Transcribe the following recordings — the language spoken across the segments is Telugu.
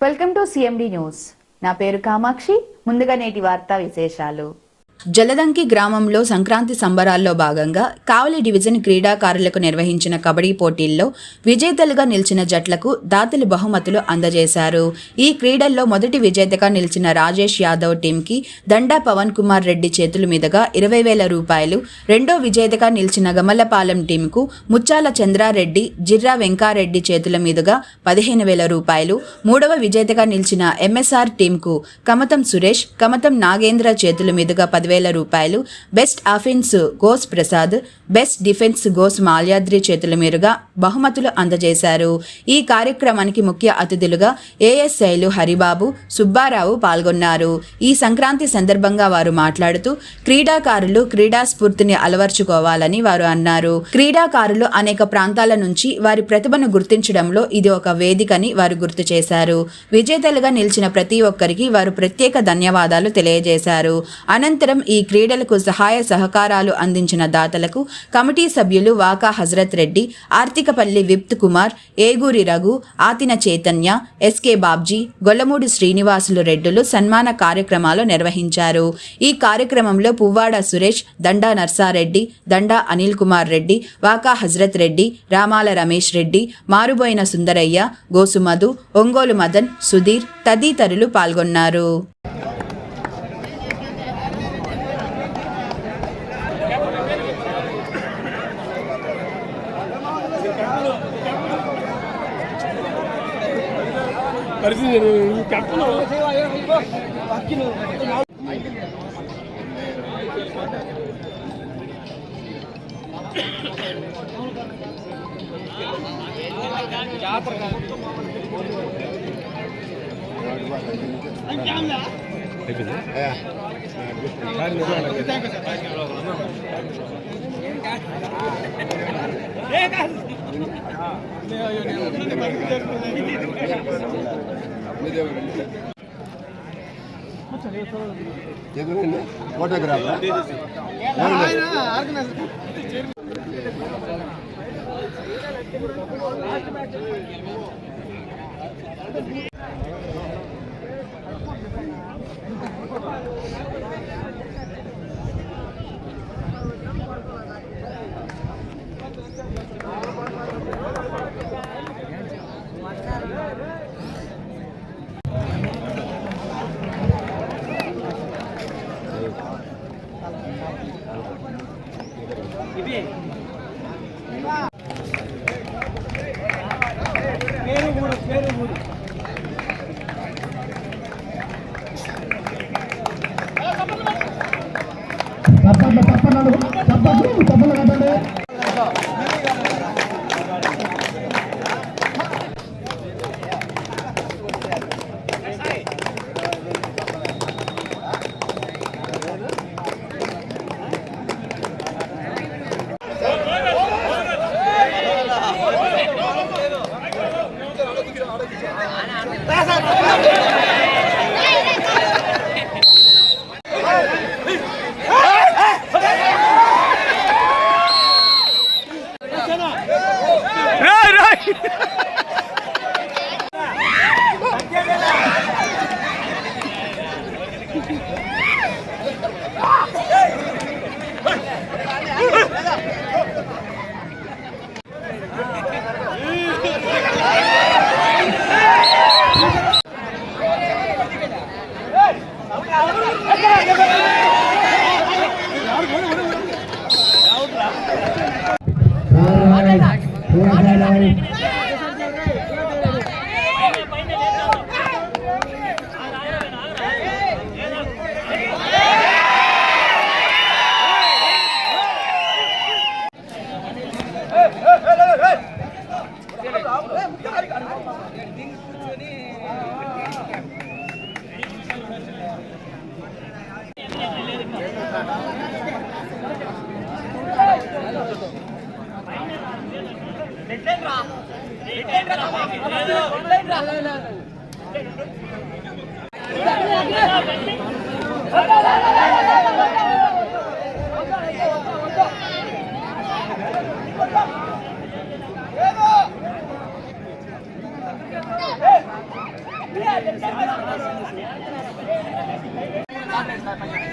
Welcome to CMD news. నా పేరు కామాక్షి. ముందుగా నేటి వార్తా విశేషాలు. జలదంకి గ్రామంలో సంక్రాంతి సంబరాల్లో భాగంగా కావలి డివిజన్ క్రీడాకారులకు నిర్వహించిన కబడ్డీ పోటీల్లో విజేతలుగా నిలిచిన జట్లకు దాతలు బహుమతులు అందజేశారు. ఈ క్రీడల్లో మొదటి విజేతగా నిలిచిన రాజేష్ యాదవ్ టీంకి దండా పవన్ కుమార్ రెడ్డి చేతుల మీదుగా 20,000 రూపాయలు, రెండో విజేతగా నిలిచిన గమలపాలెం టీంకు ముచ్చాల చంద్రారెడ్డి, జిర్రా వెంకారెడ్డి చేతుల మీదుగా 15,000 రూపాయలు, మూడవ విజేతగా నిలిచిన ఎంఎస్ఆర్ టీంకు కమతం సురేష్, కమతం నాగేంద్ర చేతుల మీదుగా 10,000 రూపాయలు, best offence goes Prasad, best defence goes Malyadri చేతుల మీదుగా బహుమతులు అందజేశారు. ఈ కార్యక్రమానికి ముఖ్య అతిథులుగా ఏఎస్ఐలు హరిబాబు, సుబ్బారావు పాల్గొన్నారు. ఈ సంక్రాంతి సందర్భంగా వారు మాట్లాడుతూ క్రీడాకారులు క్రీడా స్ఫూర్తిని అలవర్చుకోవాలని వారు అన్నారు. క్రీడాకారులు అనేక ప్రాంతాల నుంచి వారి ప్రతిభను గుర్తించడంలో ఇది ఒక వేదికని వారు గుర్తు చేశారు. విజేతలుగా నిలిచిన ప్రతి ఒక్కరికి వారు ప్రత్యేక ధన్యవాదాలు తెలియజేశారు. అనంతరం ఈ క్రీడలకు సహాయ సహకారాలు అందించిన దాతలకు కమిటీ సభ్యులు వాకా హజరత్ రెడ్డి, ఆర్తికపల్లి విప్త్ కుమార్, ఏగూరి రఘు, ఆతిన చైతన్య, ఎస్కే బాబ్జీ, గొల్లమూడి శ్రీనివాసులు రెడ్డులు సన్మాన కార్యక్రమాలు నిర్వహించారు. ఈ కార్యక్రమంలో పువ్వాడ సురేష్, దండా నర్సారెడ్డి, దండా అనిల్ కుమార్ రెడ్డి, వాకా హజరత్ రెడ్డి, రామాల రమేష్ రెడ్డి, మారుబోయిన సుందరయ్య, గోసుమధు, ఒంగోలు మదన్, సుధీర్ తదితరులు పాల్గొన్నారు.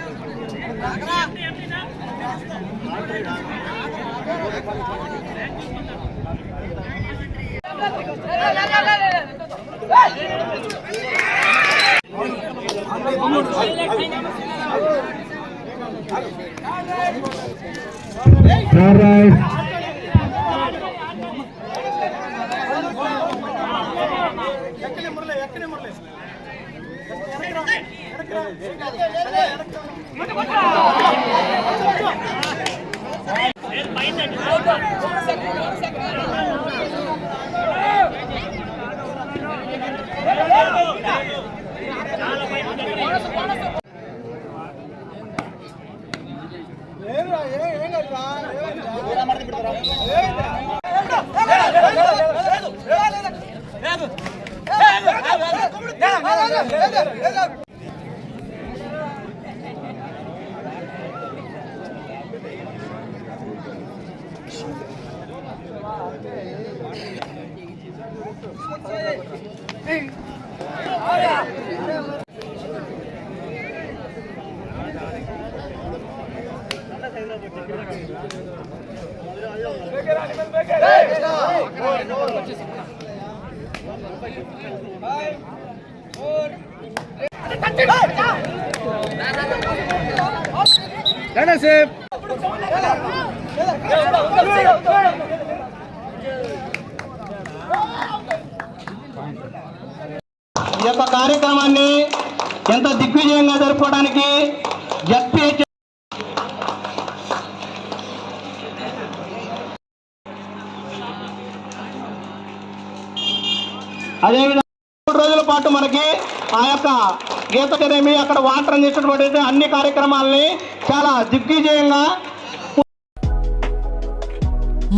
ఈ యొక్క కార్యక్రమాన్ని ఎంత దిగ్విజయంగా జరుపుకోవడానికి జడ్పీహెచ్ అదేవిధంగా 3 రోజుల పాటు మనకి ఆ యొక్క గీత అకాడమీ అక్కడ వాటర్ అందించినటువంటి అన్ని కార్యక్రమాలని చాలా దిగ్విజయంగా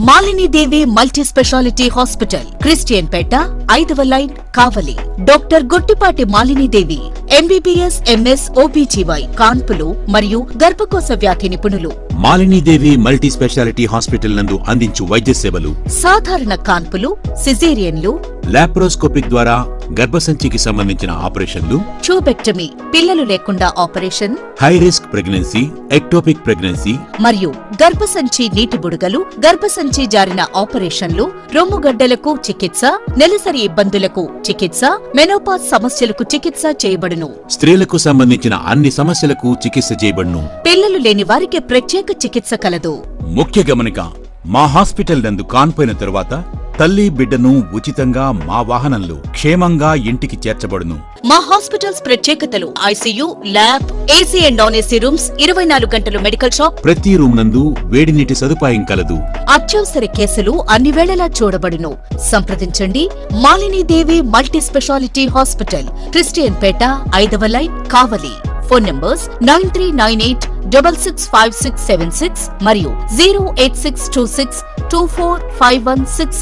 Malinidevi multi specialty hospital Christian Peta 5వ line Kavali. Doctor Guttipati Malinidevi MBBS MS OBGY కాన్పులు మరియు గర్భకోశ వ్యాధి నిపుణులు. మాలినీదేవి మల్టీ స్పెషాలిటీ హాస్పిటల్ నందు అందించు వైద్య సేవలు సాధారణ కాన్పులు, సిజేరియన్లు, లాప్రోస్కోపిక్ ద్వారా గర్భసంచికి సంబంధించిన ఆపరేషన్లు, ట్యూబెక్టమీ పిల్లలు లేకుండా operation, high risk pregnancy, ectopic pregnancy మరియు గర్భసంచి నీటి బుడగలు, గర్భసంచి జారిన ఆపరేషన్లు, రొమ్ముగడ్డలకు చికిత్స, నెలసరి ఇబ్బందులకు చికిత్స, మెనోపాజ్ సమస్యలకు చికిత్స చేయబడును. స్త్రీలకు సంబంధించిన అన్ని సమస్యలకు చికిత్స చేయబడును. పిల్లలు లేని వారికి ప్రత్యేక చికిత్స కలదు. ముఖ్య గమనిక, మా హాస్పిటల్ నందు కాన్పోయిన తరువాత తల్లి బిడ్డను ఉచితంగా మా వాహనంలో క్షేమంగా ఇంటికి చేర్చబడును. మా హాస్పిటల్స్ ప్రత్యేకతలు: ICU, lab, AC and non AC rooms, 24 గంటలు మెడికల్ షాప్, ప్రతి రూమ్ నందు వేడి నీటి సదుపాయం కలదు. అత్యవసర కేసులు అన్ని వేళలా చూడబడును. సంప్రదించండి. Malinidevi multi specialty hospital, Christian Peta 5వ లైన్ కావలి. ఫోన్ నంబర్స్ 9398665676 మరియు 08626245166.